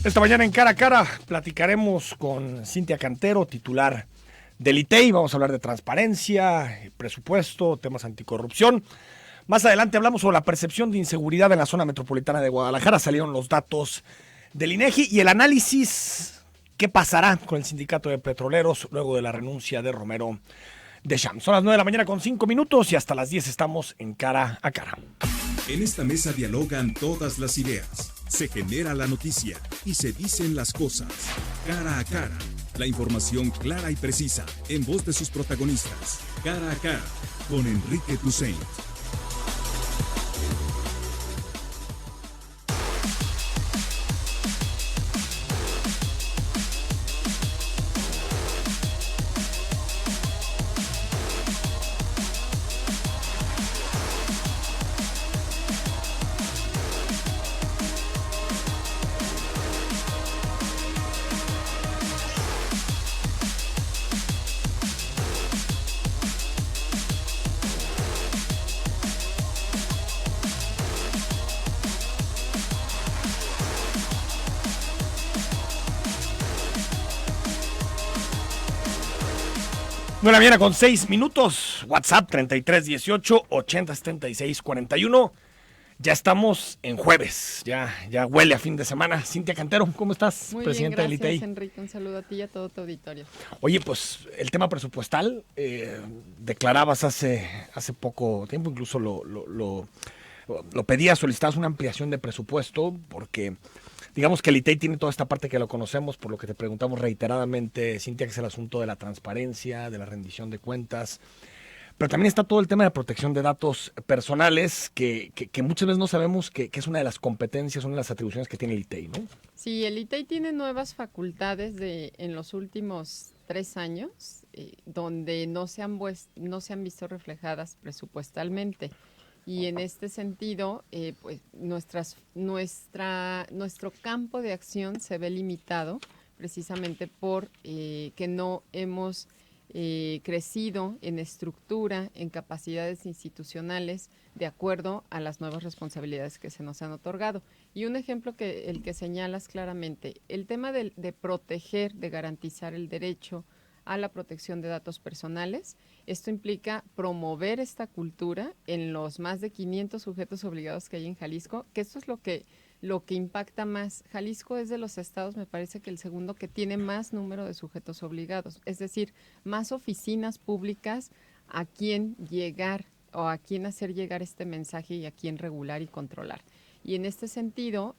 Esta mañana en Cara a Cara platicaremos con Cintia Cantero, titular del ITEI. Vamos a hablar de transparencia, presupuesto, temas anticorrupción. Más adelante hablamos sobre la percepción de inseguridad en la zona metropolitana de Guadalajara. Salieron los datos del INEGI y el análisis qué pasará con el sindicato de petroleros luego de la renuncia de Romero Deschamps. Son las 9 de la mañana con 5 minutos y hasta las 10 estamos en Cara a Cara. En esta mesa dialogan todas las ideas, se genera la noticia y se dicen las cosas. Cara a Cara, la información clara y precisa en voz de sus protagonistas. Cara a Cara, con Enrique Tusaint. Bueno, mañana con 6 minutos, WhatsApp 3318 8076 41. Ya estamos en jueves, ya huele a fin de semana. Cintia Cantero, ¿cómo estás? Muy Presidenta bien, gracias, del ITEI. Enrique. Un saludo a ti y a todo tu auditorio. Oye, pues el tema presupuestal, declarabas hace poco tiempo, incluso lo pedías, solicitabas una ampliación de presupuesto, porque digamos que el ITEI tiene toda esta parte que lo conocemos, por lo que te preguntamos reiteradamente, Cintia, que es el asunto de la transparencia, de la rendición de cuentas, pero también está todo el tema de protección de datos personales, que muchas veces no sabemos que es una de las competencias, una de las atribuciones que tiene el ITEI, ¿no? Sí, el ITEI tiene nuevas facultades en los últimos 3 años, donde no se han visto reflejadas presupuestalmente. Y en este sentido, pues nuestro campo de acción se ve limitado precisamente por que no hemos crecido en estructura, en capacidades institucionales, de acuerdo a las nuevas responsabilidades que se nos han otorgado. Y un ejemplo el que señalas claramente, el tema de proteger, de garantizar el derecho a la protección de datos personales. Esto implica promover esta cultura en los más de 500 sujetos obligados que hay en Jalisco, que esto es lo que impacta más. Jalisco es de los estados, me parece que el segundo que tiene más número de sujetos obligados, es decir, más oficinas públicas a quien llegar o a quien hacer llegar este mensaje y a quien regular y controlar. Y en este sentido,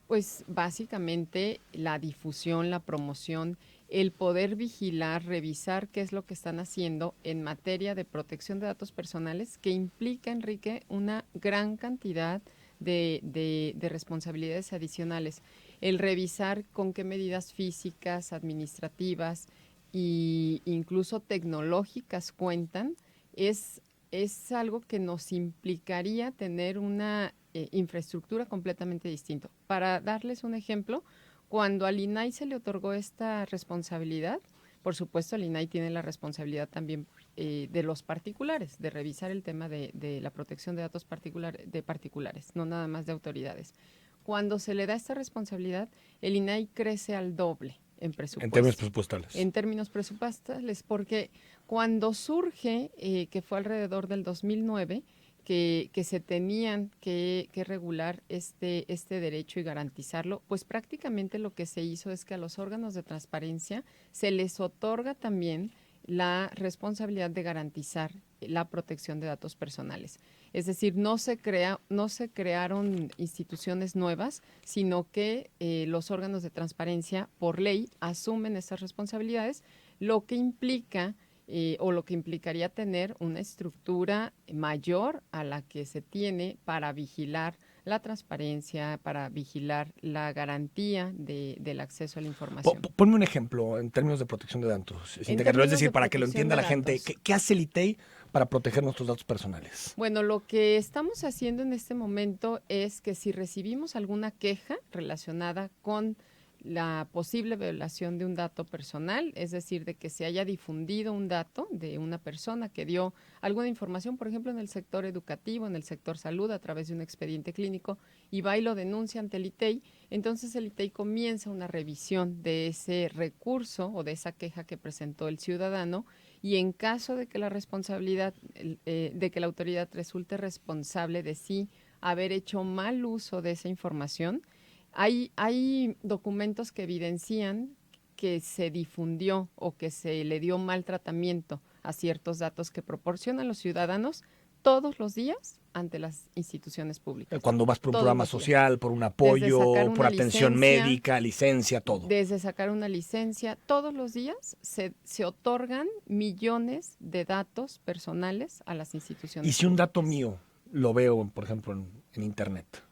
pues básicamente la difusión, la promoción, el poder vigilar, revisar qué es lo que están haciendo en materia de protección de datos personales, que implica, Enrique, una gran cantidad de responsabilidades adicionales. El revisar con qué medidas físicas, administrativas e incluso tecnológicas cuentan, es algo que nos implicaría tener una infraestructura completamente distinta. Para darles un ejemplo, cuando al INAI se le otorgó esta responsabilidad, por supuesto el INAI tiene la responsabilidad también de los particulares, de revisar el tema de la protección de datos de particulares, no nada más de autoridades. Cuando se le da esta responsabilidad, el INAI crece al doble en presupuesto. En términos presupuestales. En términos presupuestales, porque cuando surge, que fue alrededor del 2009, que se tenían que regular este derecho y garantizarlo, pues prácticamente lo que se hizo es que a los órganos de transparencia se les otorga también la responsabilidad de garantizar la protección de datos personales. Es decir, no se crearon instituciones nuevas, sino que los órganos de transparencia, por ley, asumen esas responsabilidades, lo que implica o lo que implicaría tener una estructura mayor a la que se tiene para vigilar la transparencia, para vigilar la garantía del acceso a la información. Ponme un ejemplo en términos de protección de datos, Cintia, es decir, para que lo entienda la gente, ¿qué hace el ITEI para proteger nuestros datos personales? Bueno, lo que estamos haciendo en este momento es que si recibimos alguna queja relacionada con la posible violación de un dato personal, es decir, de que se haya difundido un dato de una persona que dio alguna información, por ejemplo, en el sector educativo, en el sector salud, a través de un expediente clínico, y va y lo denuncia ante el ITEI, entonces el ITEI comienza una revisión de ese recurso o de esa queja que presentó el ciudadano, y en caso de que la responsabilidad, de que la autoridad resulte responsable de sí haber hecho mal uso de esa información, hay documentos que evidencian que se difundió o que se le dio mal tratamiento a ciertos datos que proporcionan los ciudadanos todos los días ante las instituciones públicas. Cuando vas por un Todos programa los días. social, por un Desde apoyo, sacar por una atención licencia, médica, licencia, todo. Desde sacar una licencia, todos los días se otorgan millones de datos personales a las instituciones Y si un dato públicas. mío lo veo, por ejemplo, en Internet,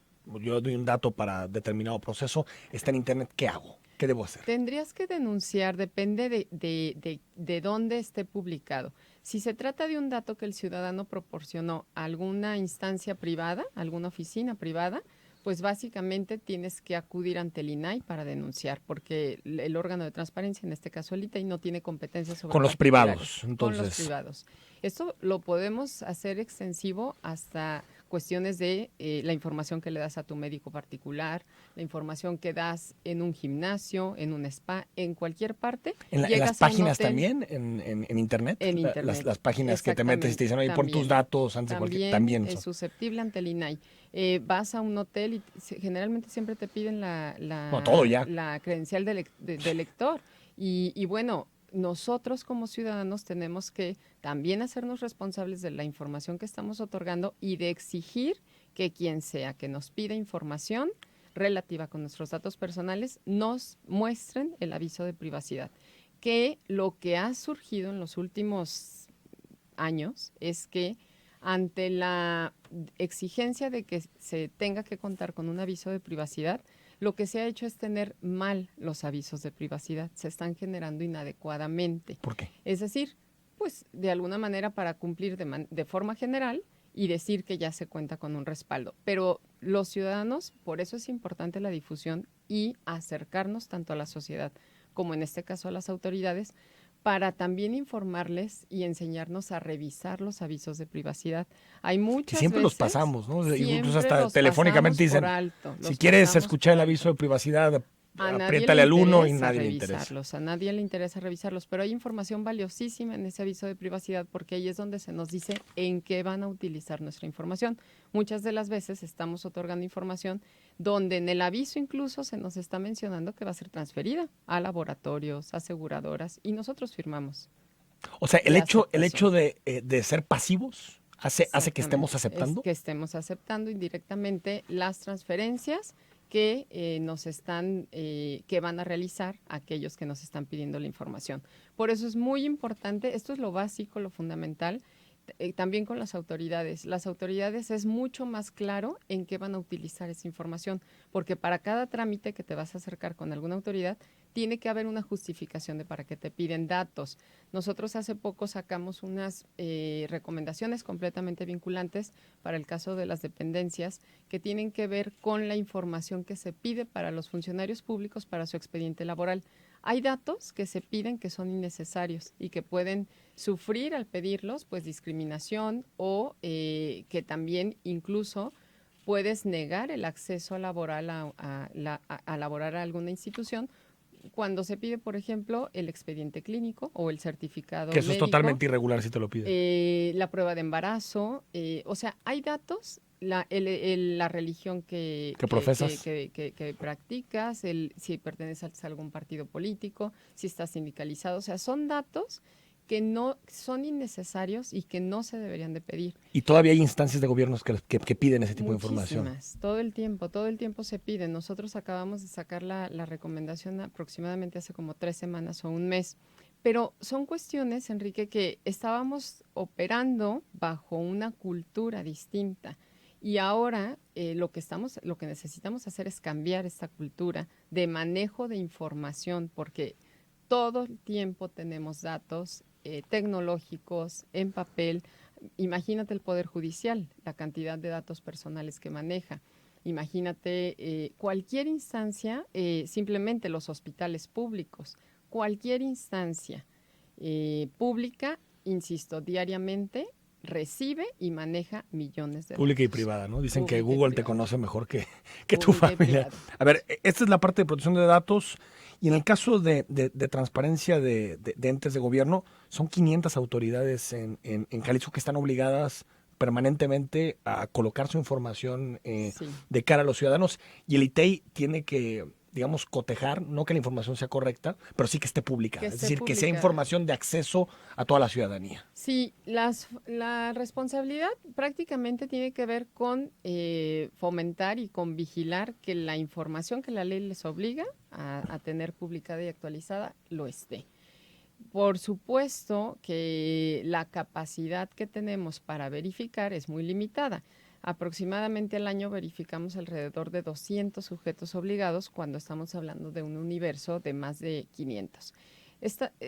yo doy un dato para determinado proceso, está en Internet, ¿qué hago? ¿Qué debo hacer? Tendrías que denunciar, depende de dónde esté publicado. Si se trata de un dato que el ciudadano proporcionó a alguna instancia privada, alguna oficina privada, pues básicamente tienes que acudir ante el INAI para denunciar, porque el órgano de transparencia, en este caso el ITEI, no tiene competencia sobre Con los particulares. privados, Con los entonces. privados. Esto lo podemos hacer extensivo hasta cuestiones de la información que le das a tu médico particular, la información que das en un gimnasio, en un spa, en cualquier parte. En las Llegas a un páginas hotel, también, en Internet, en Internet. las páginas que te metes y te dicen, oye, pon tus También. datos antes de cualquier... También Es son. susceptible ante el INAI. Vas a un hotel y generalmente siempre te piden No, todo ya. la credencial de lector. Y bueno, nosotros como ciudadanos tenemos que también hacernos responsables de la información que estamos otorgando y de exigir que quien sea que nos pida información relativa con nuestros datos personales nos muestren el aviso de privacidad. Que lo que ha surgido en los últimos años es que ante la exigencia de que se tenga que contar con un aviso de privacidad, lo que se ha hecho es tener mal los avisos de privacidad, se están generando inadecuadamente. ¿Por qué? Es decir, pues de alguna manera para cumplir de forma general y decir que ya se cuenta con un respaldo. Pero los ciudadanos, por eso es importante la difusión y acercarnos tanto a la sociedad como en este caso a las autoridades, para también informarles y enseñarnos a revisar los avisos de privacidad. Hay muchas Que siempre veces, los pasamos, ¿no? Incluso siempre hasta los telefónicamente pasamos dicen, por alto, si los quieres pasamos escuchar por el alto. aviso de privacidad, A nadie apriétale le al 1 y interesa nadie le interesa. revisarlos, a nadie le interesa revisarlos, pero hay información valiosísima en ese aviso de privacidad porque ahí es donde se nos dice en qué van a utilizar nuestra información. Muchas de las veces estamos otorgando información donde en el aviso incluso se nos está mencionando que va a ser transferida a laboratorios, aseguradoras, y nosotros firmamos. O sea, el La hecho aceptación. de ser pasivos hace que estemos Exactamente. aceptando. Es que estemos aceptando indirectamente las transferencias que nos están, que van a realizar aquellos que nos están pidiendo la información. Por eso es muy importante, esto es lo básico, lo fundamental, también con las autoridades. Las autoridades es mucho más claro en qué van a utilizar esa información, porque para cada trámite que te vas a acercar con alguna autoridad, tiene que haber una justificación de para qué te piden datos. Nosotros hace poco sacamos unas recomendaciones completamente vinculantes para el caso de las dependencias que tienen que ver con la información que se pide para los funcionarios públicos para su expediente laboral. Hay datos que se piden que son innecesarios y que pueden sufrir al pedirlos, pues discriminación o que también incluso puedes negar el acceso laboral a laborar a alguna institución cuando se pide, por ejemplo, el expediente clínico o el certificado Que eso médico, es totalmente irregular si te lo piden. la prueba de embarazo, o sea, hay datos, la religión ¿Que profesas? que practicas, si perteneces a algún partido político, si estás sindicalizado, o sea, son datos que no son innecesarios y que no se deberían de pedir. Y todavía hay instancias de gobiernos que piden ese tipo de información. Muchísimas, todo el tiempo se pide. Nosotros acabamos de sacar la recomendación aproximadamente hace como 3 semanas o un mes, pero son cuestiones, Enrique, que estábamos operando bajo una cultura distinta y ahora lo que necesitamos hacer es cambiar esta cultura de manejo de información, porque todo el tiempo tenemos datos tecnológicos en papel. Imagínate el Poder Judicial, la cantidad de datos personales que maneja. Imagínate cualquier instancia, simplemente los hospitales públicos, cualquier instancia pública, insisto, diariamente recibe y maneja millones de Pública y datos. privada, ¿no? Dicen que Pública y Google te privada. conoce mejor que tu Pública y familia. privada. A ver, esta es la parte de protección de datos. Y en el caso de transparencia de entes de gobierno, son 500 autoridades en Jalisco que están obligadas permanentemente a colocar su información Sí. de cara a los ciudadanos. Y el ITEI tiene que, digamos, cotejar, no que la información sea correcta, pero sí que esté publicada. Que Es esté decir, que sea publicada. información de acceso a toda la ciudadanía. Sí, la responsabilidad prácticamente tiene que ver con fomentar y con vigilar que la información que la ley les obliga a tener publicada y actualizada lo esté. Por supuesto que la capacidad que tenemos para verificar es muy limitada. Aproximadamente al año verificamos alrededor de 200 sujetos obligados cuando estamos hablando de un universo de más de 500.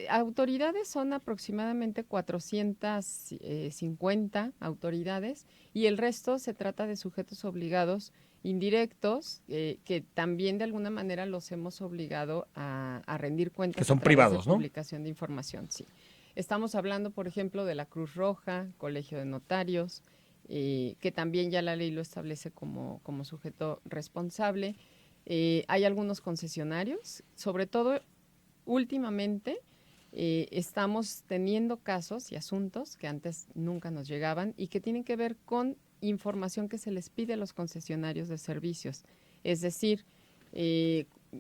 Autoridades son aproximadamente 450 autoridades y el resto se trata de sujetos obligados indirectos que también de alguna manera los hemos obligado a rendir cuentas. Que son a través privados, de ¿no? Publicación de información, sí. Estamos hablando, por ejemplo, de la Cruz Roja, Colegio de Notarios, que también ya la ley lo establece como sujeto responsable. Hay algunos concesionarios, sobre todo últimamente estamos teniendo casos y asuntos que antes nunca nos llegaban y que tienen que ver con información que se les pide a los concesionarios de servicios. Es decir,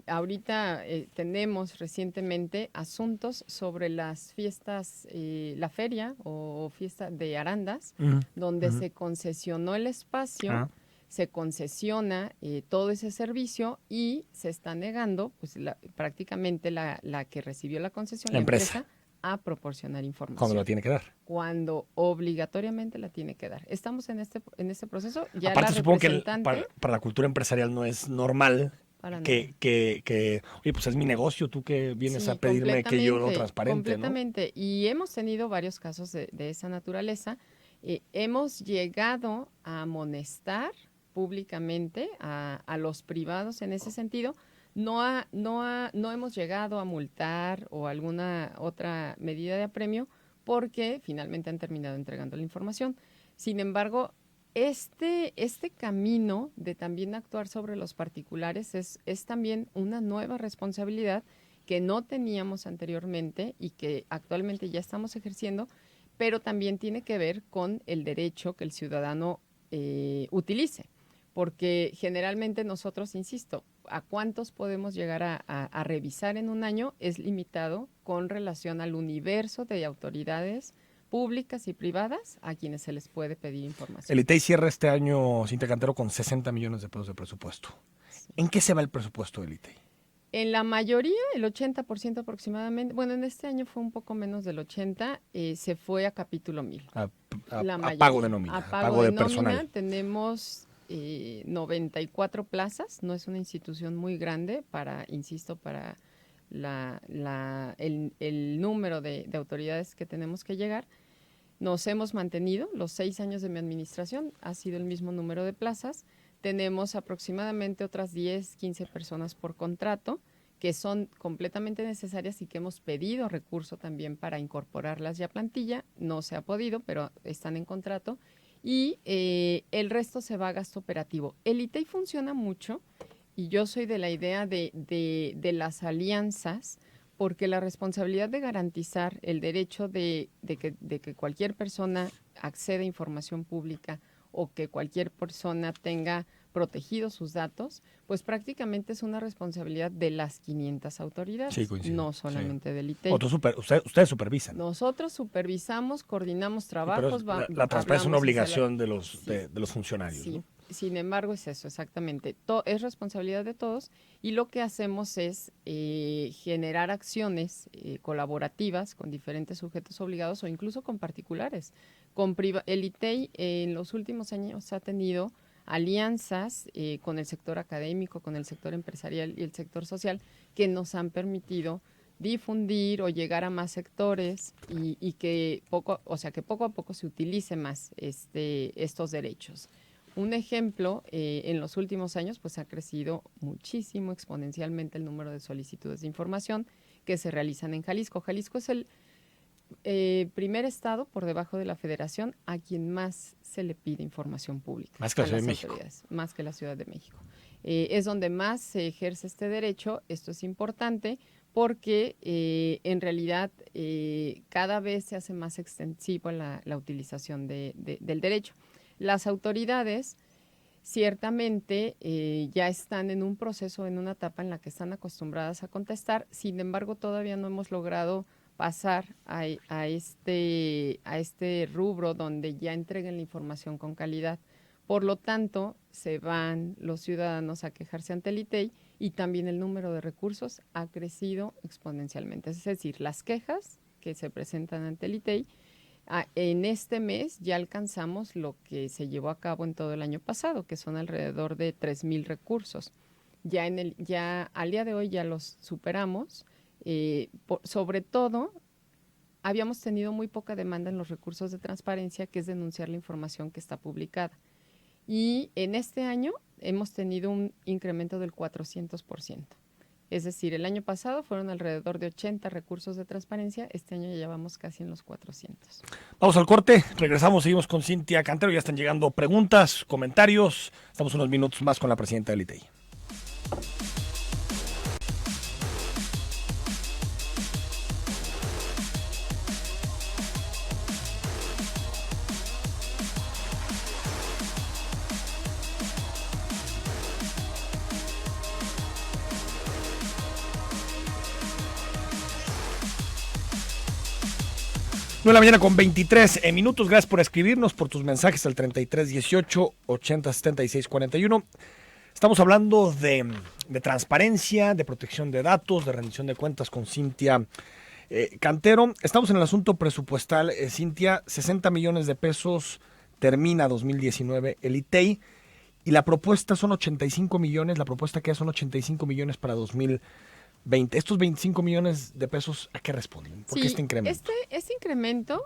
ahorita tenemos recientemente asuntos sobre las fiestas, la feria o fiesta de Arandas, donde se concesionó el espacio, se concesiona todo ese servicio y se está negando, pues prácticamente la que recibió la concesión, La empresa, a proporcionar información. cuando la tiene que dar. Cuando obligatoriamente la tiene que dar. Estamos en este proceso. Ya aparte, la supongo que representante, para la cultura empresarial no es normal para que, oye, pues es mi negocio, tú que vienes a pedirme que yo lo transparente, completamente. ¿No? Y hemos tenido varios casos de esa naturaleza. Hemos llegado a amonestar públicamente a los privados en ese sentido. No hemos llegado a multar o alguna otra medida de apremio porque finalmente han terminado entregando la información. Sin embargo, este camino de también actuar sobre los particulares es también una nueva responsabilidad que no teníamos anteriormente y que actualmente ya estamos ejerciendo, pero también tiene que ver con el derecho que el ciudadano utilice. Porque generalmente nosotros, insisto, a cuántos podemos llegar a revisar en un año es limitado con relación al universo de autoridades públicas y privadas a quienes se les puede pedir información. El ITEI cierra este año, Cintia Cantero, con 60 millones de pesos de presupuesto. Sí. ¿En qué se va el presupuesto del ITEI? En la mayoría, el 80% aproximadamente, bueno, en este año fue un poco menos del 80%, se fue a capítulo 1000. A pago de nómina, a pago de personal. Nómina, tenemos 94 plazas, no es una institución muy grande para, insisto, para el número de autoridades que tenemos que llegar. Nos hemos mantenido, los 6 años de mi administración ha sido el mismo número de plazas. Tenemos aproximadamente otras 10, 15 personas por contrato que son completamente necesarias y que hemos pedido recurso también para incorporarlas ya a plantilla. No se ha podido, pero están en contrato. Y el resto se va a gasto operativo. El ITEI funciona mucho y yo soy de la idea de las alianzas, porque la responsabilidad de garantizar el derecho de que cualquier persona acceda a información pública o que cualquier persona tenga protegidos sus datos, pues prácticamente es una responsabilidad de las 500 autoridades, sí, no solamente del ITEI. Ustedes supervisan. Nosotros supervisamos, coordinamos trabajos. Pero la transparencia es una obligación de los funcionarios. Sí. ¿No? Sin embargo, es eso, exactamente. Es responsabilidad de todos y lo que hacemos es generar acciones colaborativas con diferentes sujetos obligados o incluso con particulares. El ITEI en los últimos años ha tenido alianzas con el sector académico, con el sector empresarial y el sector social que nos han permitido difundir o llegar a más sectores y que poco a poco se utilice más estos derechos. Un ejemplo, en los últimos años pues ha crecido muchísimo, exponencialmente el número de solicitudes de información que se realizan en Jalisco. Jalisco es el primer estado por debajo de la Federación a quien más se le pide información pública. Más que la a Ciudad las de México. autoridades, más que la Ciudad de México. Es donde más se ejerce este derecho. Esto es importante porque en realidad cada vez se hace más extensivo la utilización del derecho. Las autoridades ciertamente ya están en un proceso, en una etapa en la que están acostumbradas a contestar. Sin embargo, todavía no hemos logrado pasar a este rubro donde ya entreguen la información con calidad. Por lo tanto, se van los ciudadanos a quejarse ante el ITEI y también el número de recursos ha crecido exponencialmente. Es decir, las quejas que se presentan ante el ITEI, en este mes ya alcanzamos lo que se llevó a cabo en todo el año pasado, que son alrededor de 3,000 recursos. Ya al día de hoy ya los superamos. Sobre todo, habíamos tenido muy poca demanda en los recursos de transparencia, que es denunciar la información que está publicada. Y en este año hemos tenido un incremento del 400%. Es decir, el año pasado fueron alrededor de 80 recursos de transparencia, este año ya llevamos casi en los 400. Vamos al corte, regresamos, seguimos con Cintia Cantero, ya están llegando preguntas, comentarios, estamos unos minutos más con la presidenta del ITEI. No, la mañana con 23 minutos. Gracias por escribirnos, por tus mensajes al 3318 8076 41. Estamos hablando de transparencia, de protección de datos, de rendición de cuentas con Cintia Cantero. Estamos en el asunto presupuestal. Cintia, 60 millones de pesos termina 2019 el ITEI y la propuesta son 85 millones. La propuesta que son 85 millones para 2020. ¿Estos 25 millones de pesos a qué responden? ¿Por qué este incremento? Este incremento,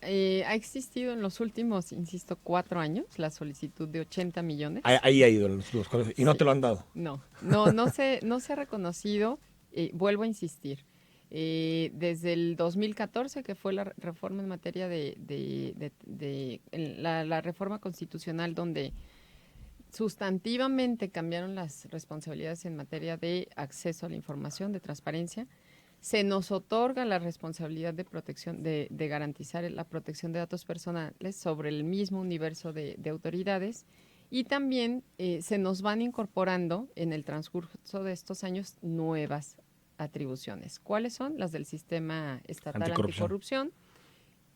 ha existido en los últimos, insisto, 4 años, la solicitud de 80 millones. Ahí ha ido en los y sí. No te lo han dado. No se ha reconocido, vuelvo a insistir. Desde el 2014, que fue la reforma en materia la reforma constitucional, donde sustantivamente cambiaron las responsabilidades en materia de acceso a la información, de transparencia. Se nos otorga la responsabilidad de protección, de garantizar la protección de datos personales sobre el mismo universo de autoridades, y también se nos van incorporando en el transcurso de estos años nuevas atribuciones. ¿Cuáles son? Las del Sistema Estatal Anticorrupción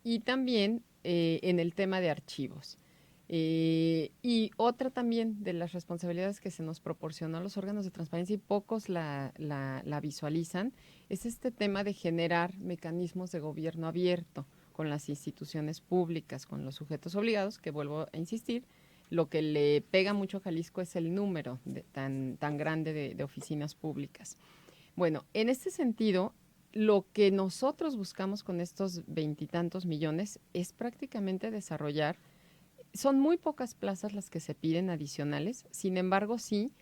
y también en el tema de archivos. Y otra también de las responsabilidades que se nos proporcionó a los órganos de transparencia y pocos la visualizan, es este tema de generar mecanismos de gobierno abierto con las instituciones públicas, con los sujetos obligados, que vuelvo a insistir, lo que le pega mucho a Jalisco es el número tan grande de oficinas públicas. Bueno, en este sentido, lo que nosotros buscamos con estos 20 y tantos millones es prácticamente desarrollar. Son muy pocas plazas las que se piden adicionales, sin embargo, sí,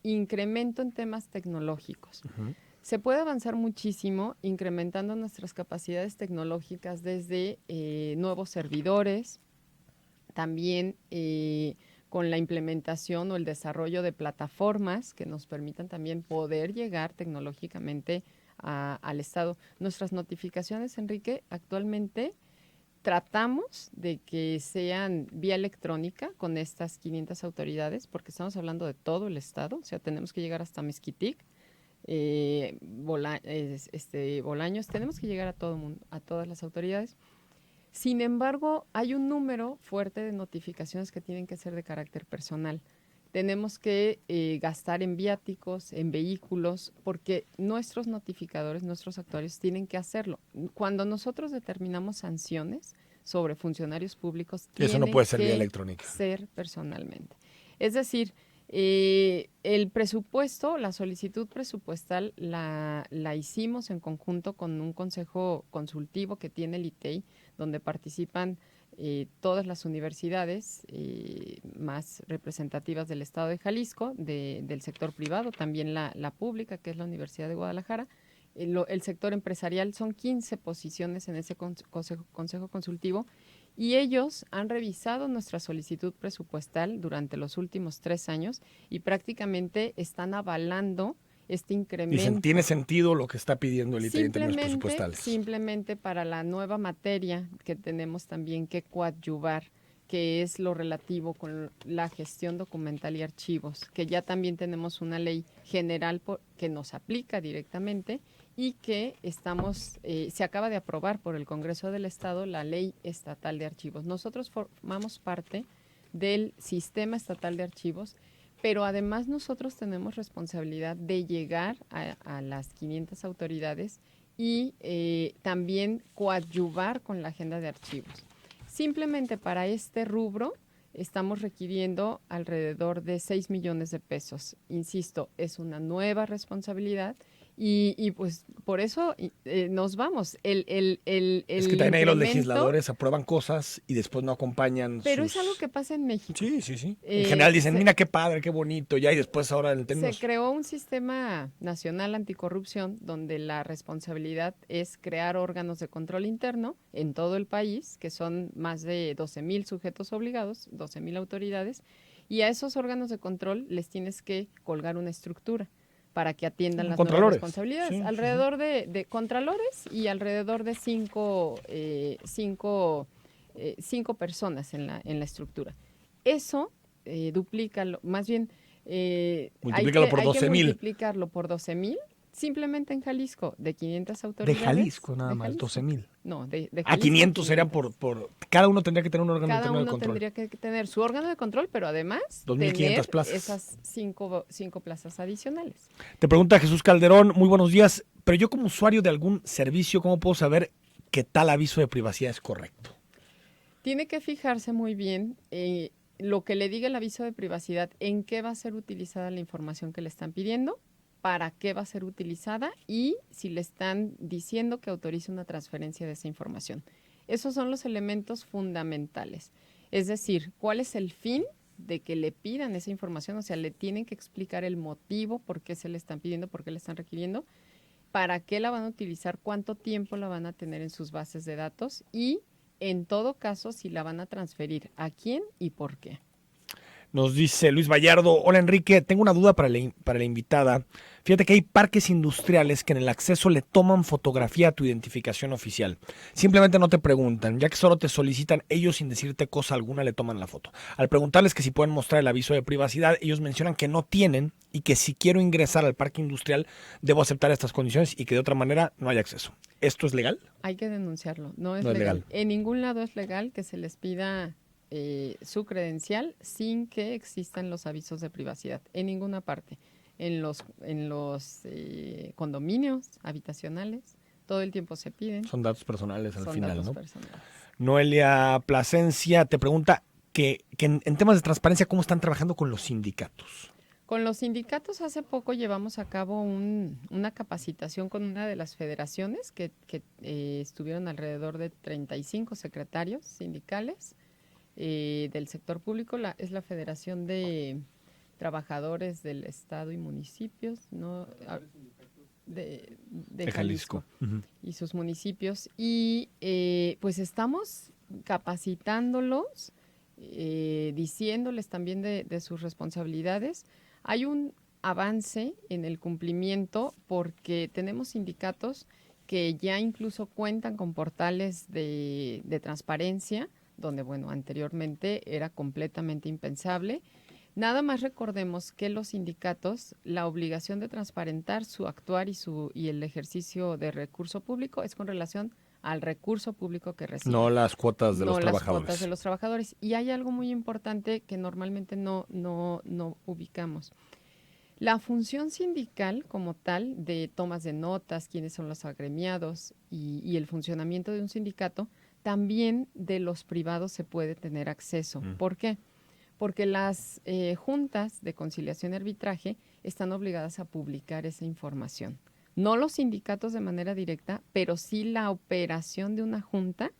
incremento en temas tecnológicos. Uh-huh. Se puede avanzar muchísimo incrementando nuestras capacidades tecnológicas desde nuevos servidores, también con la implementación o el desarrollo de plataformas que nos permitan también poder llegar tecnológicamente al Estado. Nuestras notificaciones, Enrique, actualmente tratamos de que sean vía electrónica con estas 500 autoridades, porque estamos hablando de todo el estado, o sea, tenemos que llegar hasta Mezquitic, Bolaños, tenemos que llegar a todo mundo, a todas las autoridades. Sin embargo, hay un número fuerte de notificaciones que tienen que ser de carácter personal. Tenemos que gastar en viáticos, en vehículos, porque nuestros notificadores, nuestros actuarios tienen que hacerlo. Cuando nosotros determinamos sanciones sobre funcionarios públicos, eso no puede ser vía electrónica. Ser personalmente. Es decir, el presupuesto, la solicitud presupuestal la hicimos en conjunto con un consejo consultivo que tiene el ITEI, donde participan todas las universidades más representativas del estado de Jalisco, del sector privado, también la pública, que es la Universidad de Guadalajara, el sector empresarial. Son 15 posiciones en ese consejo consultivo, y ellos han revisado nuestra solicitud presupuestal durante los últimos 3 años y prácticamente están avalando este incremento. Dicen, tiene sentido lo que está pidiendo el ITER en términos presupuestales. Simplemente para la nueva materia que tenemos también que coadyuvar, que es lo relativo con la gestión documental y archivos, que ya también tenemos una ley general que nos aplica directamente y que se acaba de aprobar por el Congreso del Estado la Ley Estatal de Archivos. Nosotros formamos parte del Sistema Estatal de Archivos, pero además nosotros tenemos responsabilidad de llegar a las 500 autoridades y también coadyuvar con la agenda de archivos. Simplemente para este rubro estamos requiriendo alrededor de 6 millones de pesos. Insisto, es una nueva responsabilidad y pues por eso nos vamos. Es que también ahí los legisladores aprueban cosas y después no acompañan. Pero es algo que pasa en México. Sí. En general dicen, mira qué padre, qué bonito, ya, y después ahora en términos... Se creó un sistema nacional anticorrupción donde la responsabilidad es crear órganos de control interno en todo el país, que son más de 12,000 sujetos obligados, 12,000 autoridades, y a esos órganos de control les tienes que colgar una estructura para que atiendan las nuevas responsabilidades. Alrededor de contralores y alrededor de cinco personas en la estructura. Eso duplícalo, más bien multiplícalo por 12,000. Hay que multiplicarlo por 12,000, simplemente en Jalisco, de 500 autoridades. De Jalisco nada más, 12,000. No, de Jalisco. A 500 serían por... Cada uno tendría que tener un órgano de control. Cada uno tendría que tener su órgano de control, pero además 2,500 plazas. Esas cinco plazas adicionales. Te pregunta Jesús Calderón, muy buenos días, pero yo como usuario de algún servicio, ¿cómo puedo saber que tal aviso de privacidad es correcto? Tiene que fijarse muy bien lo que le diga el aviso de privacidad, en qué va a ser utilizada la información que le están pidiendo, para qué va a ser utilizada y si le están diciendo que autorice una transferencia de esa información. Esos son los elementos fundamentales. Es decir, ¿cuál es el fin de que le pidan esa información? O sea, le tienen que explicar el motivo por qué se le están pidiendo, por qué le están requiriendo, para qué la van a utilizar, cuánto tiempo la van a tener en sus bases de datos y, en todo caso, si la van a transferir, a quién y por qué. Nos dice Luis Vallardo, hola Enrique, tengo una duda para la invitada. Fíjate que hay parques industriales que en el acceso le toman fotografía a tu identificación oficial. Simplemente no te preguntan, ya que solo te solicitan, ellos sin decirte cosa alguna le toman la foto. Al preguntarles que si pueden mostrar el aviso de privacidad, ellos mencionan que no tienen y que si quiero ingresar al parque industrial debo aceptar estas condiciones y que de otra manera no hay acceso. ¿Esto es legal? Hay que denunciarlo, no es legal. En ningún lado es legal que se les pida su credencial sin que existan los avisos de privacidad, en ninguna parte. En los condominios habitacionales, todo el tiempo se piden. Son datos personales al final, ¿no? Personales. Noelia Plasencia te pregunta que en temas de transparencia, ¿cómo están trabajando con los sindicatos? Con los sindicatos hace poco llevamos a cabo una capacitación con una de las federaciones que estuvieron alrededor de 35 secretarios sindicales del sector público. Es la Federación de Trabajadores del Estado y Municipios, ¿no? de Jalisco. Uh-huh. Y sus municipios. Y pues estamos capacitándolos, diciéndoles también de sus responsabilidades. Hay un avance en el cumplimiento porque tenemos sindicatos que ya incluso cuentan con portales de transparencia, donde, bueno, anteriormente era completamente impensable. Nada más recordemos que los sindicatos, la obligación de transparentar su actuar y el ejercicio de recurso público es con relación al recurso público que reciben. No las cuotas de los trabajadores. No las cuotas de los trabajadores. Y hay algo muy importante que normalmente no ubicamos. La función sindical como tal, de tomas de notas, quiénes son los agremiados y el funcionamiento de un sindicato, también de los privados se puede tener acceso. ¿Por qué? Porque las juntas de conciliación y arbitraje están obligadas a publicar esa información. No los sindicatos de manera directa, pero sí la operación de una junta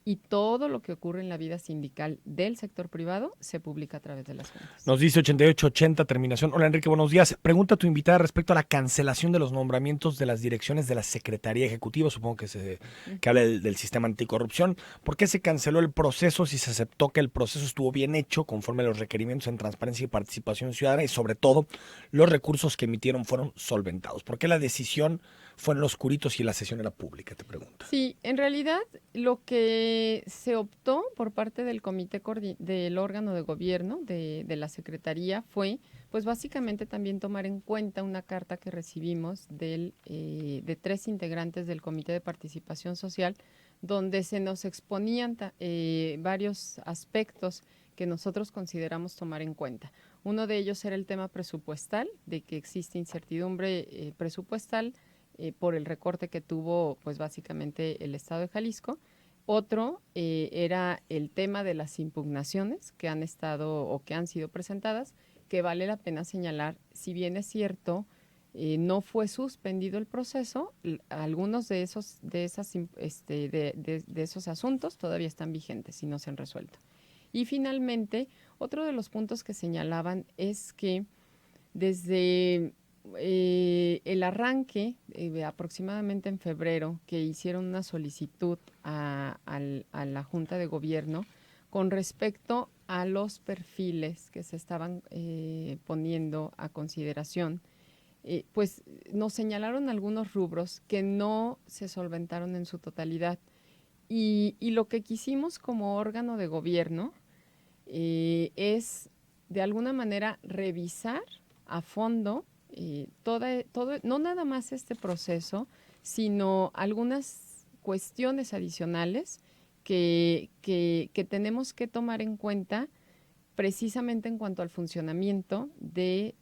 y todo lo que ocurre en la vida sindical del sector privado se publica a través de las juntas. Nos dice 8880, terminación. Hola Enrique, buenos días. Pregunta a tu invitada respecto a la cancelación de los nombramientos de las direcciones de la Secretaría Ejecutiva, supongo que habla del sistema anticorrupción. ¿Por qué se canceló el proceso si se aceptó que el proceso estuvo bien hecho conforme a los requerimientos en transparencia y participación ciudadana y sobre todo los recursos que emitieron fueron solventados? ¿Por qué la decisión fue en los oscuritos y la sesión era pública, te pregunto? Sí, en realidad lo que se optó por parte del comité del órgano de gobierno de la Secretaría fue, pues básicamente también tomar en cuenta una carta que recibimos de 3 integrantes del Comité de Participación Social, donde se nos exponían varios aspectos que nosotros consideramos tomar en cuenta. Uno de ellos era el tema presupuestal, de que existe incertidumbre presupuestal por el recorte que tuvo, pues básicamente el Estado de Jalisco. Otro era el tema de las impugnaciones que han estado o que han sido presentadas, que vale la pena señalar, si bien es cierto, no fue suspendido el proceso, algunos de esos asuntos todavía están vigentes y no se han resuelto. Y finalmente, otro de los puntos que señalaban es que desde el arranque, aproximadamente en febrero, que hicieron una solicitud a la Junta de Gobierno con respecto a los perfiles que se estaban poniendo a consideración, pues nos señalaron algunos rubros que no se solventaron en su totalidad. Y lo que quisimos como órgano de gobierno es, de alguna manera, revisar a fondo todo, no nada más este proceso, sino algunas cuestiones adicionales que tenemos que tomar en cuenta precisamente en cuanto al funcionamiento de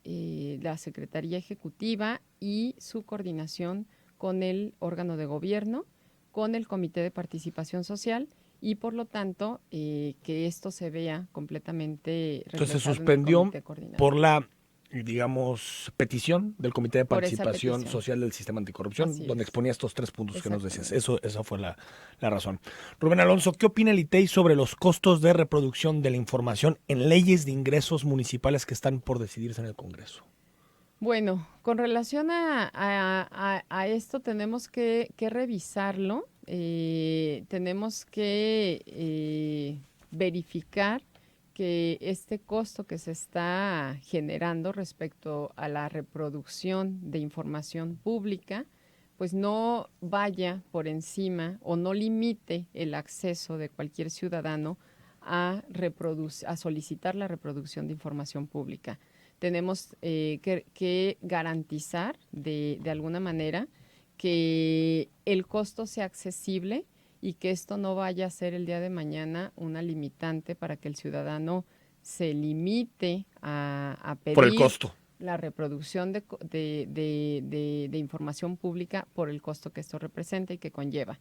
la Secretaría Ejecutiva y su coordinación con el órgano de gobierno, con el Comité de Participación Social y por lo tanto que esto se vea completamente reflejado. Entonces se suspendió por la, digamos, petición del Comité de Participación Social del Sistema Anticorrupción, donde exponía estos 3 puntos que nos decías. Esa fue la razón. Rubén Alonso, ¿qué opina el ITEI sobre los costos de reproducción de la información en leyes de ingresos municipales que están por decidirse en el Congreso? Bueno, con relación a esto tenemos que revisarlo, tenemos que verificar que este costo que se está generando respecto a la reproducción de información pública, pues no vaya por encima o no limite el acceso de cualquier ciudadano a solicitar la reproducción de información pública. Tenemos que garantizar de alguna manera que el costo sea accesible y que esto no vaya a ser el día de mañana una limitante para que el ciudadano se limite a pedir por el costo, la reproducción de información pública por el costo que esto representa y que conlleva.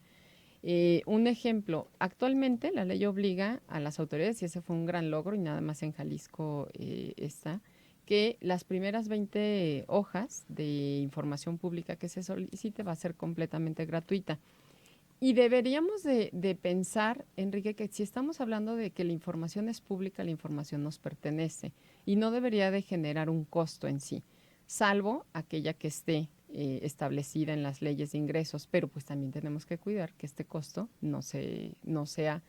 Un ejemplo, actualmente la ley obliga a las autoridades, y ese fue un gran logro y nada más en Jalisco está, que las primeras 20 hojas de información pública que se solicite va a ser completamente gratuita. Y deberíamos de pensar, Enrique, que si estamos hablando de que la información es pública, la información nos pertenece y no debería de generar un costo en sí, salvo aquella que esté establecida en las leyes de ingresos, pero pues también tenemos que cuidar que este costo no sea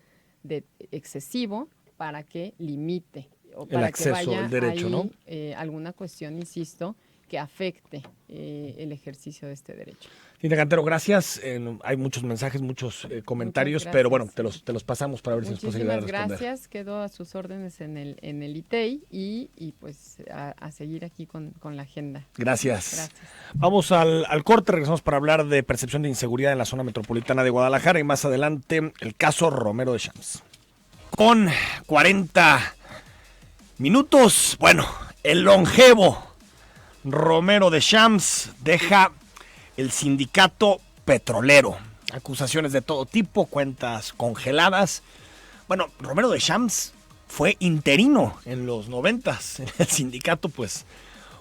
excesivo para que limite o para el acceso, que vaya el derecho, ahí, ¿no? Alguna cuestión, insisto, que afecte el ejercicio de este derecho. Cintia Cantero, gracias. Hay muchos mensajes, muchos comentarios, pero bueno, te los pasamos para ver si nos puedes ayudar a responder. Muchísimas gracias. Quedo a sus órdenes en el ITEI y pues a seguir aquí con la agenda. Gracias. Vamos al corte, regresamos para hablar de percepción de inseguridad en la zona metropolitana de Guadalajara y más adelante el caso Romero de Champs. Con 40 minutos, bueno, el longevo Romero de Champs deja el sindicato petrolero. Acusaciones de todo tipo, cuentas congeladas. Bueno, Romero de Champs fue interino en los 90s en el sindicato, pues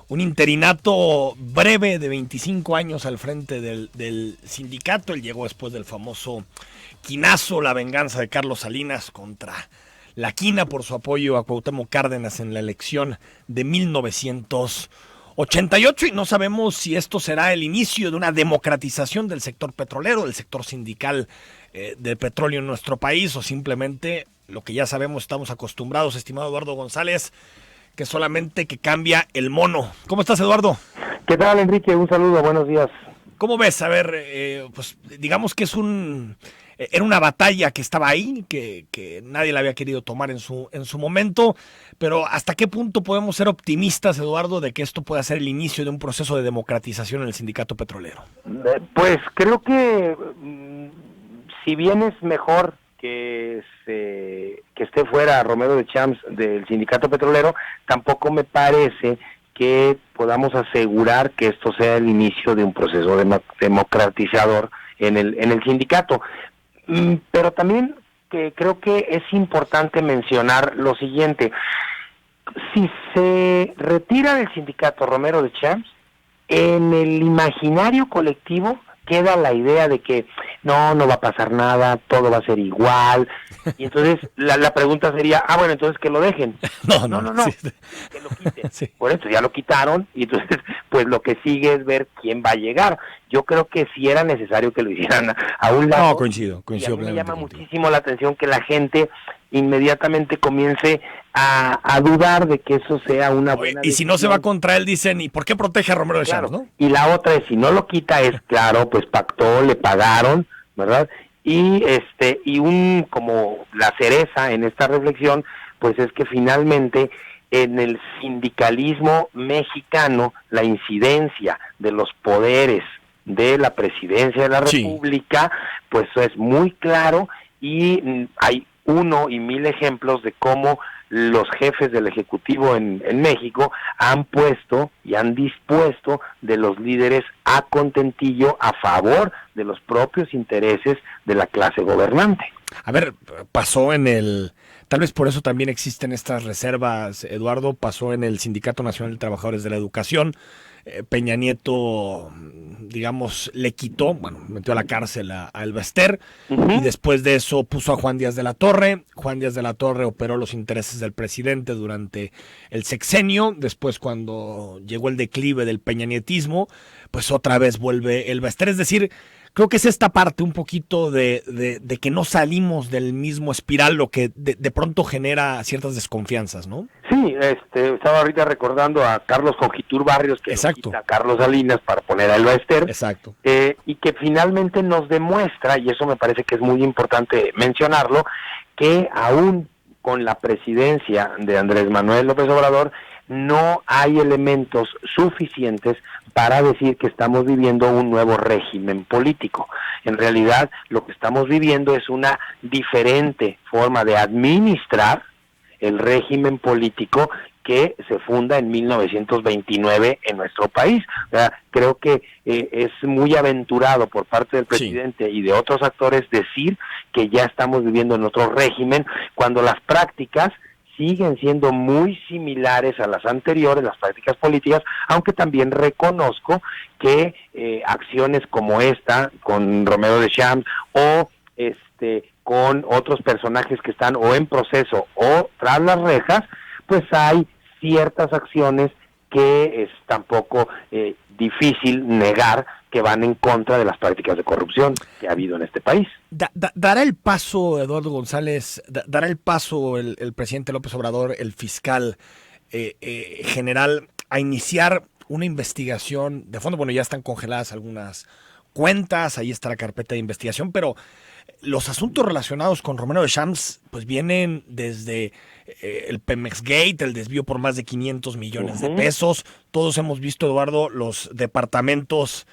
un interinato breve de 25 años al frente del sindicato. Él llegó después del famoso quinazo, la venganza de Carlos Salinas contra la quina por su apoyo a Cuauhtémoc Cárdenas en la elección de 1988, y no sabemos si esto será el inicio de una democratización del sector petrolero, del sector sindical del petróleo en nuestro país, o simplemente lo que ya sabemos, estamos acostumbrados, estimado Eduardo González, que solamente que cambia el mono. ¿Cómo estás, Eduardo? ¿Qué tal, Enrique? Un saludo, buenos días. ¿Cómo ves? A ver, pues digamos que era una batalla que estaba ahí, que nadie la había querido tomar en su momento, pero ¿hasta qué punto podemos ser optimistas, Eduardo, de que esto pueda ser el inicio de un proceso de democratización en el sindicato petrolero? Pues creo que si bien es mejor que esté fuera Romero de Champs del sindicato petrolero, tampoco me parece que podamos asegurar que esto sea el inicio de un proceso democratizador en el sindicato. Pero también que creo que es importante mencionar lo siguiente: si se retira del sindicato Romero de Champs, en el imaginario colectivo queda la idea de que no va a pasar nada, todo va a ser igual, y entonces la pregunta sería, bueno, entonces que lo dejen. No, sí. Que lo quiten. Sí. Por eso ya lo quitaron, y entonces pues lo que sigue es ver quién va a llegar. Yo creo que sí era necesario que lo hicieran a un lado. No, coincido y a mí me llama contigo. muchísimo la atención que la gente inmediatamente comience a dudar de que eso sea una buena decisión. Y si no se va contra él, dicen, ¿y por qué protege a Romero de Champs, no? Y la otra es, si no lo quita, es claro, pues pactó, le pagaron, ¿verdad? Y como la cereza en esta reflexión, pues es que finalmente en el sindicalismo mexicano la incidencia de los poderes de la presidencia de la República, pues es muy claro, y hay 1 y 1000 ejemplos de cómo los jefes del Ejecutivo en México han puesto y han dispuesto de los líderes a contentillo a favor de los propios intereses de la clase gobernante. A ver, pasó tal vez por eso también existen estas reservas, Eduardo, pasó en el Sindicato Nacional de Trabajadores de la Educación. Peña Nieto, digamos, metió a la cárcel a Elba Ester, y después de eso puso a Juan Díaz de la Torre. Juan Díaz de la Torre operó los intereses del presidente durante el sexenio. Después, cuando llegó el declive del peñanietismo, pues otra vez vuelve Elba Ester. Es decir, creo que es esta parte un poquito de que no salimos del mismo espiral, lo que de pronto genera ciertas desconfianzas, ¿no? Sí, estaba ahorita recordando a Carlos Conjitur Barrios, que quita a Carlos Salinas para poner a Elba Ester. Exacto. Y que finalmente nos demuestra, y eso me parece que es muy importante mencionarlo, que aún con la presidencia de Andrés Manuel López Obrador, no hay elementos suficientes para decir que estamos viviendo un nuevo régimen político. En realidad, lo que estamos viviendo es una diferente forma de administrar el régimen político que se funda en 1929 en nuestro país. O sea, creo que es muy aventurado por parte del presidente y de otros actores decir que ya estamos viviendo en otro régimen, cuando las prácticas siguen siendo muy similares a las anteriores, las prácticas políticas, aunque también reconozco que acciones como esta, con Romero de Champs, o con otros personajes que están o en proceso o tras las rejas, pues hay ciertas acciones que es tampoco difícil negar que van en contra de las prácticas de corrupción que ha habido en este país. ¿Dará el paso, Eduardo González, dará el paso el presidente López Obrador, el fiscal general, a iniciar una investigación de fondo? Bueno, ya están congeladas algunas cuentas, ahí está la carpeta de investigación, pero los asuntos relacionados con Romero de Champs pues vienen desde el Pemex Gate, el desvío por más de 500 millones de pesos. Todos hemos visto, Eduardo, los departamentos,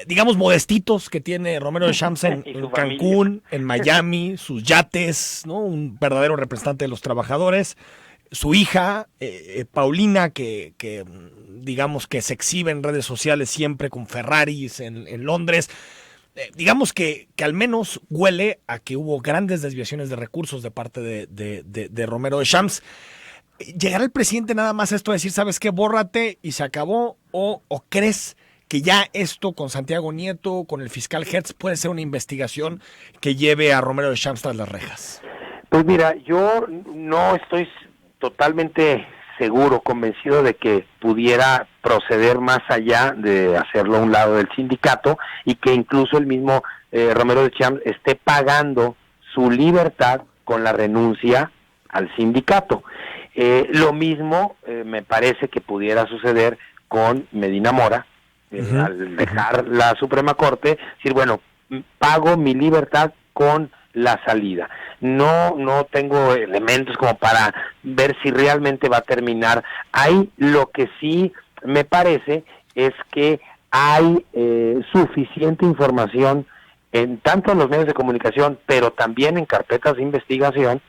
digamos, modestitos que tiene Romero de Champs en Cancún, en Miami, sus yates, ¿no? Un verdadero representante de los trabajadores. Su hija, Paulina, que digamos que se exhibe en redes sociales siempre con Ferraris en Londres. Digamos que al menos huele a que hubo grandes desviaciones de recursos de parte de Romero de Champs. ¿Llegará el presidente nada más a esto de decir, sabes qué, bórrate y se acabó? ¿O crees que ya esto con Santiago Nieto, con el fiscal Hertz, puede ser una investigación que lleve a Romero de Champs tras las rejas? Pues mira, yo no estoy totalmente seguro, convencido de que pudiera proceder más allá de hacerlo a un lado del sindicato y que incluso el mismo Romero de Champs esté pagando su libertad con la renuncia al sindicato. Lo mismo me parece que pudiera suceder con Medina Mora, al dejar la Suprema Corte, decir, bueno, pago mi libertad con la salida. No tengo elementos como para ver si realmente va a terminar ahí. Lo que sí me parece es que hay suficiente información tanto en los medios de comunicación, pero también en carpetas de investigación,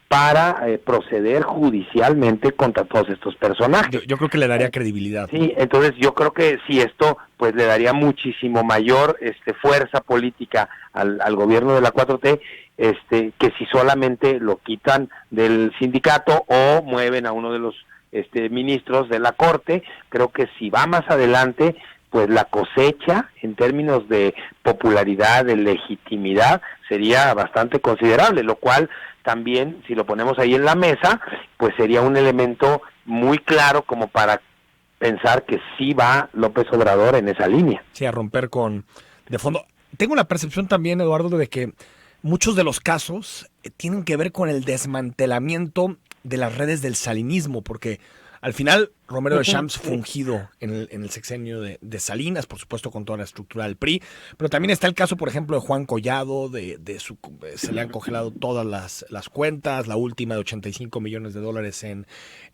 para proceder judicialmente contra todos estos personajes. Yo creo que le daría credibilidad. Sí, entonces yo creo que si esto pues le daría muchísimo mayor fuerza política al gobierno de la 4T, que si solamente lo quitan del sindicato o mueven a uno de los ministros de la Corte. Creo que si va más adelante, pues la cosecha en términos de popularidad, de legitimidad, sería bastante considerable, lo cual también, si lo ponemos ahí en la mesa, pues sería un elemento muy claro como para pensar que sí va López Obrador en esa línea. Sí, a romper de fondo. Tengo la percepción también, Eduardo, de que muchos de los casos tienen que ver con el desmantelamiento de las redes del salinismo, porque al final Romero de Champs fungido en el sexenio de Salinas, por supuesto con toda la estructura del PRI, pero también está el caso, por ejemplo, de Juan Collado, se le han congelado todas las cuentas, la última de $85 millones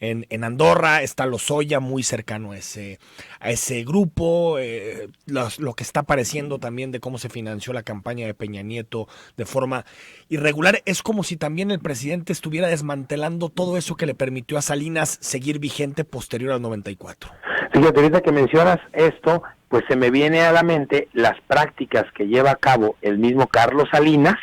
en Andorra, está Lozoya muy cercano a ese grupo, lo que está apareciendo también de cómo se financió la campaña de Peña Nieto de forma irregular, es como si también el presidente estuviera desmantelando todo eso que le permitió a Salinas seguir vigente posterior al 94. Fíjate, ahorita que mencionas esto, pues se me viene a la mente las prácticas que lleva a cabo el mismo Carlos Salinas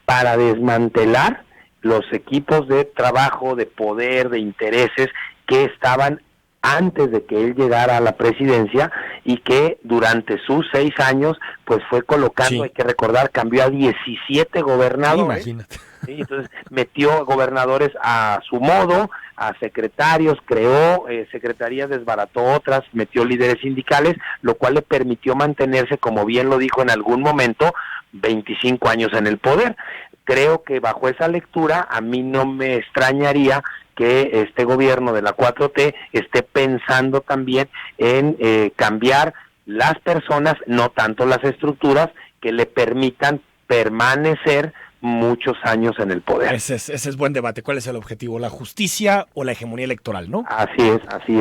para desmantelar los equipos de trabajo, de poder, de intereses que estaban antes de que él llegara a la presidencia y que durante sus 6 años pues fue colocando, sí, hay que recordar, cambió a 17 gobernadores. Imagínate. Sí, entonces metió gobernadores a su modo, a secretarios, creó secretarías, desbarató otras, metió líderes sindicales, lo cual le permitió mantenerse, como bien lo dijo en algún momento, 25 años en el poder. Creo que bajo esa lectura a mí no me extrañaría que este gobierno de la 4T esté pensando también en cambiar las personas, no tanto las estructuras, que le permitan permanecer muchos años en el poder. Ese es buen debate. ¿Cuál es el objetivo? ¿La justicia o la hegemonía electoral, no? Así es,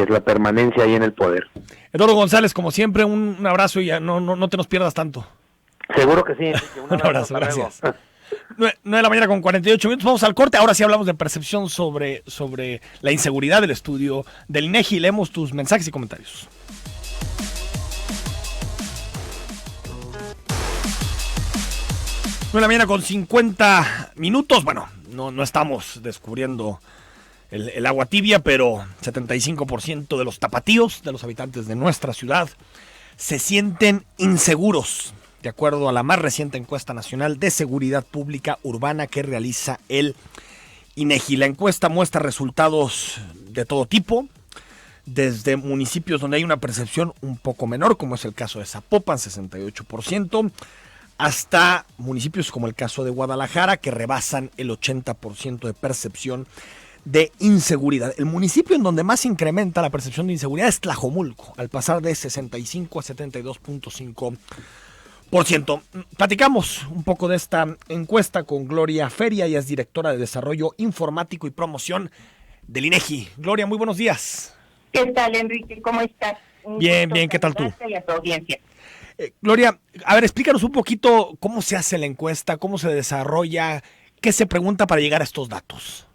la permanencia ahí en el poder. Eduardo González, como siempre, un abrazo y ya no te nos pierdas tanto. Seguro que sí. Un abrazo, gracias. 9 de la mañana con 48 minutos, vamos al corte. Ahora sí hablamos de percepción sobre la inseguridad del estudio del INEGI. Leemos tus mensajes y comentarios. De la mañana con 50 minutos. Bueno, no estamos descubriendo el agua tibia, pero 75% de los tapatíos, de los habitantes de nuestra ciudad, se sienten inseguros, de acuerdo a la más reciente encuesta nacional de seguridad pública urbana que realiza el INEGI. La encuesta muestra resultados de todo tipo, desde municipios donde hay una percepción un poco menor, como es el caso de Zapopan, 68%, hasta municipios como el caso de Guadalajara, que rebasan el 80% de percepción de inseguridad. El municipio en donde más incrementa la percepción de inseguridad es Tlajomulco, al pasar de 65 a 72.5%. Platicamos un poco de esta encuesta con Gloria Feria, ella es directora de Desarrollo Informático y Promoción del INEGI. Gloria, muy buenos días. ¿Qué tal, Enrique? ¿Cómo estás? Bien, ¿qué tal tú? Y a tu audiencia. Gloria, a ver, explícanos un poquito cómo se hace la encuesta, cómo se desarrolla, qué se pregunta para llegar a estos datos.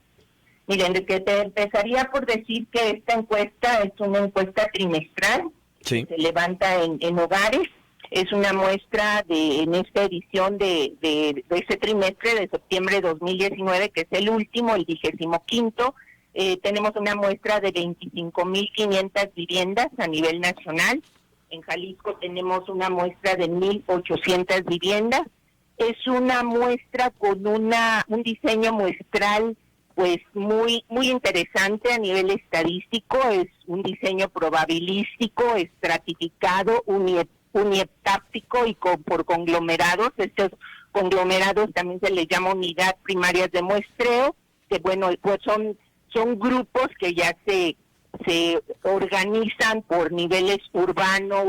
Mira, Enrique, te empezaría por decir que esta encuesta es una encuesta trimestral, sí, se levanta en hogares, es una muestra en esta edición de ese trimestre de septiembre de 2019, que es el último, el 25º, tenemos una muestra de 25.500 viviendas a nivel nacional. En Jalisco tenemos una muestra de 1.800 viviendas. Es una muestra con un diseño muestral pues muy interesante a nivel estadístico. Es un diseño probabilístico, estratificado, unietáptico y por conglomerados. Estos conglomerados también se les llama unidad primarias de muestreo, que bueno, pues son grupos que ya se organizan por niveles urbano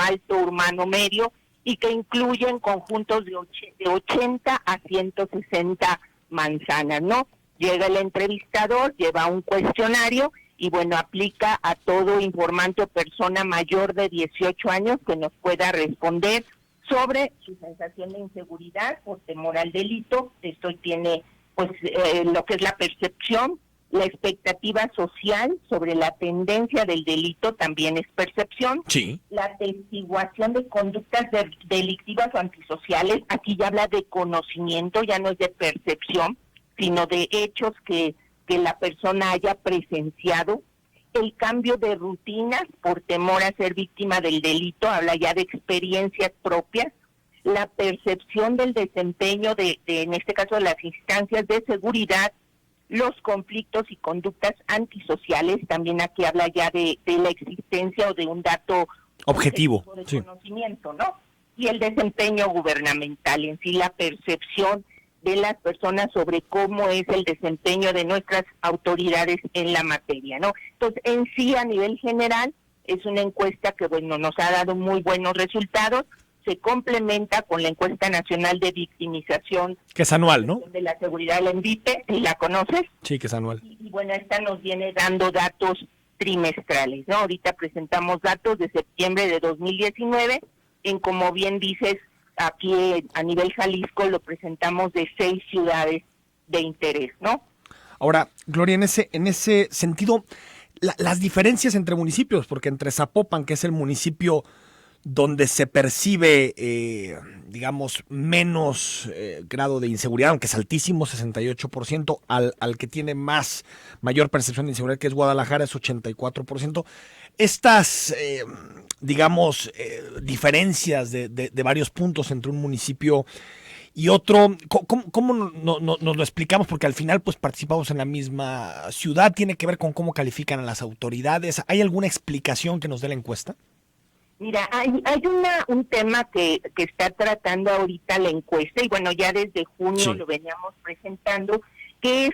alto, urbano medio, y que incluyen conjuntos de 80 a 160 manzanas, ¿no? Llega el entrevistador, lleva un cuestionario y bueno, aplica a todo informante o persona mayor de 18 años que nos pueda responder sobre su sensación de inseguridad por temor al delito. Esto tiene pues lo que es la percepción, la expectativa social sobre la tendencia del delito también es percepción. Sí. La atestiguación de conductas delictivas o antisociales, aquí ya habla de conocimiento, ya no es de percepción, sino de hechos que la persona haya presenciado. El cambio de rutinas por temor a ser víctima del delito, habla ya de experiencias propias. La percepción del desempeño de en este caso, de las instancias de seguridad, los conflictos y conductas antisociales, también aquí habla ya de la existencia o de un dato objetivo de sí. conocimiento, ¿no? Y el desempeño gubernamental, en sí la percepción de las personas sobre cómo es el desempeño de nuestras autoridades en la materia, ¿no? Entonces, en sí, a nivel general, es una encuesta que, bueno, nos ha dado muy buenos resultados. Se complementa con la encuesta nacional de victimización. Que es anual, ¿no? De la seguridad, la ENVIPE, ¿sí la conoces? Sí, que es anual. Y bueno, esta nos viene dando datos trimestrales, ¿no? Ahorita presentamos datos de septiembre de 2019, en como bien dices, aquí a nivel Jalisco lo presentamos de 6 ciudades de interés, ¿no? Ahora, Gloria, en ese sentido, las diferencias entre municipios, porque entre Zapopan, que es el municipio donde se percibe, digamos, menos grado de inseguridad, aunque es altísimo, 68%, al que tiene mayor percepción de inseguridad, que es Guadalajara, es 84%. Estas, digamos, diferencias de varios puntos entre un municipio y otro, ¿cómo nos lo explicamos? Porque al final pues participamos en la misma ciudad, ¿tiene que ver con cómo califican a las autoridades? ¿Hay alguna explicación que nos dé la encuesta? Mira, hay un tema que está tratando ahorita la encuesta, y bueno, ya desde junio lo veníamos presentando, que es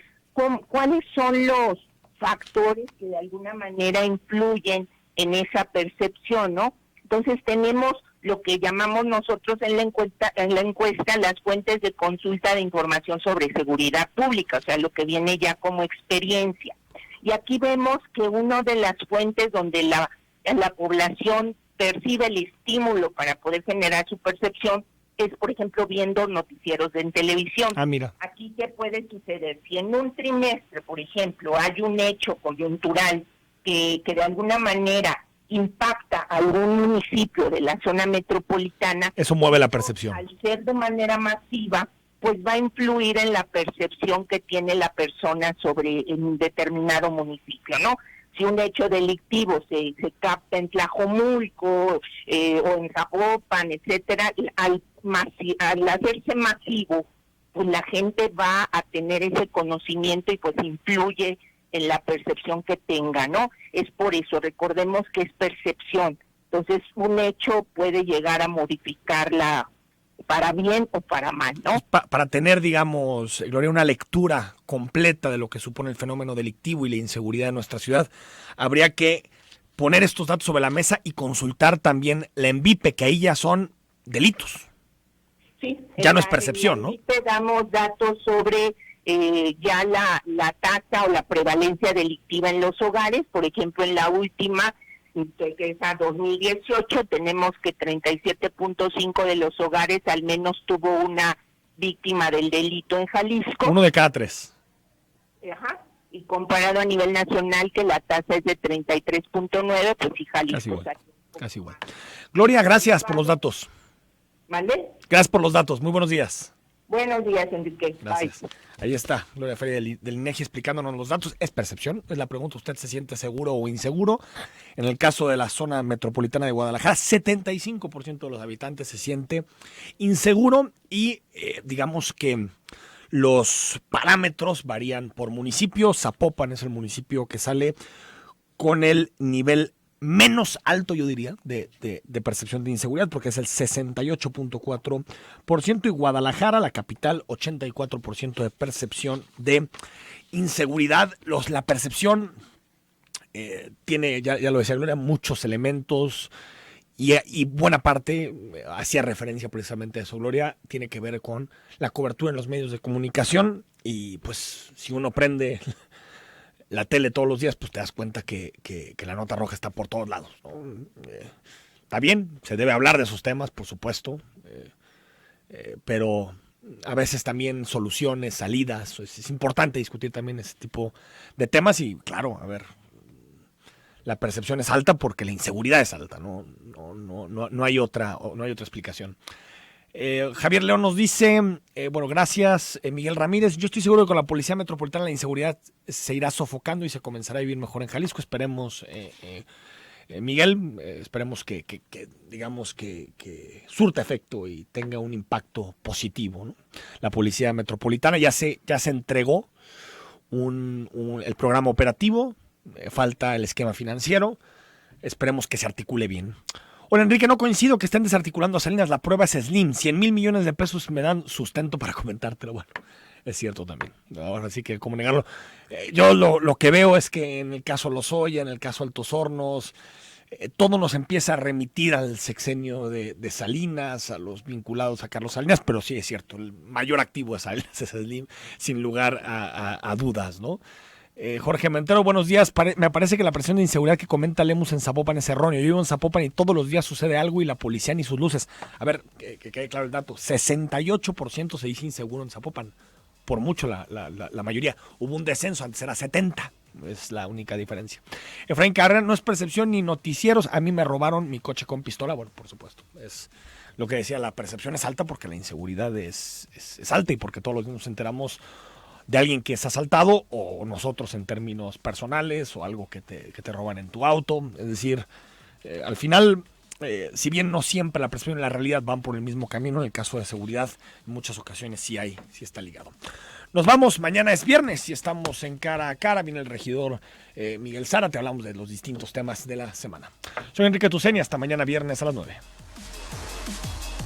cuáles son los factores que de alguna manera influyen en esa percepción, ¿no? Entonces tenemos lo que llamamos nosotros en la encuesta las fuentes de consulta de información sobre seguridad pública, o sea, lo que viene ya como experiencia. Y aquí vemos que una de las fuentes donde la población percibe el estímulo para poder generar su percepción es, por ejemplo, viendo noticieros en televisión. Ah, mira. Aquí, ¿qué puede suceder? Si en un trimestre, por ejemplo, hay un hecho coyuntural que de alguna manera impacta a algún municipio de la zona metropolitana, eso mueve la percepción. Al ser de manera masiva, pues va a influir en la percepción que tiene la persona sobre un determinado municipio, ¿no? Si un hecho delictivo se capta en Tlajomulco o en Zapopan, etcétera, al hacerse masivo, pues la gente va a tener ese conocimiento y pues influye en la percepción que tenga, ¿no? Es por eso, recordemos que es percepción. Entonces, un hecho puede llegar a modificarla para bien o para mal, ¿no? Para tener, digamos, Gloria, una lectura completa de lo que supone el fenómeno delictivo y la inseguridad de nuestra ciudad, habría que poner estos datos sobre la mesa y consultar también la ENVIPE, que ahí ya son delitos. Sí. Ya no es percepción, ¿no? Te damos datos sobre ya la tasa o la prevalencia delictiva en los hogares. Por ejemplo, en la última, que es a 2018, tenemos que 37.5 de los hogares al menos tuvo una víctima del delito en Jalisco. 1 de cada 3. Ajá. Y comparado a nivel nacional, que la tasa es de 33.9, pues sí, Jalisco. Casi igual. Gloria, gracias por los datos. ¿Vale? Gracias por los datos. Muy buenos días. Buenos días, Enrique. Gracias. Bye. Ahí está Gloria Feria del INEGI explicándonos los datos. ¿Es percepción? Es la pregunta. ¿Usted se siente seguro o inseguro? En el caso de la zona metropolitana de Guadalajara, 75% de los habitantes se siente inseguro y digamos que los parámetros varían por municipio. Zapopan es el municipio que sale con el nivel menos alto, yo diría, de percepción de inseguridad, porque es el 68.4%, y Guadalajara, la capital, 84% de percepción de inseguridad. La percepción tiene, ya lo decía Gloria, muchos elementos, y buena parte, hacía referencia precisamente a eso, Gloria, tiene que ver con la cobertura en los medios de comunicación, y pues si uno prende la tele todos los días, pues te das cuenta que la nota roja está por todos lados, ¿no? Está bien, se debe hablar de esos temas, por supuesto, pero a veces también soluciones, salidas, es importante discutir también ese tipo de temas y claro, a ver, la percepción es alta porque la inseguridad es alta, no hay otra explicación. Javier León nos dice, bueno, gracias Miguel Ramírez, yo estoy seguro que con la Policía Metropolitana la inseguridad se irá sofocando y se comenzará a vivir mejor en Jalisco, esperemos, Miguel, esperemos que digamos que surta efecto y tenga un impacto positivo, ¿no? La Policía Metropolitana ya se entregó el programa operativo, falta el esquema financiero, esperemos que se articule bien. Hola Enrique, no coincido que estén desarticulando a Salinas, la prueba es Slim, 100,000 millones de pesos me dan sustento para comentártelo, bueno, es cierto también, ahora sí que cómo negarlo. Yo lo que veo es que en el caso Lozoya, en el caso Altos Hornos, todo nos empieza a remitir al sexenio de Salinas, a los vinculados a Carlos Salinas, pero sí es cierto, el mayor activo de Salinas es Slim, sin lugar a dudas, ¿no? Jorge Mentero, buenos días. Me parece que la presión de inseguridad que comenta Lemus en Zapopan es erróneo. Yo vivo en Zapopan y todos los días sucede algo y la policía ni sus luces. A ver, que quede claro el dato. 68% se dice inseguro en Zapopan. Por mucho la mayoría. Hubo un descenso, antes era 70%. Es la única diferencia. Efraín Carrera, no es percepción ni noticieros. A mí me robaron mi coche con pistola. Bueno, por supuesto. Es lo que decía, la percepción es alta porque la inseguridad es alta y porque todos los días nos enteramos de alguien que es asaltado o nosotros en términos personales o algo que te roban en tu auto. Es decir, al final, si bien no siempre la percepción y la realidad van por el mismo camino, en el caso de seguridad en muchas ocasiones sí está ligado. Nos vamos, mañana es viernes y estamos en Cara a Cara, viene el regidor Miguel Zárate, hablamos de los distintos temas de la semana. Soy Enrique Tuceni, hasta mañana viernes a las 9.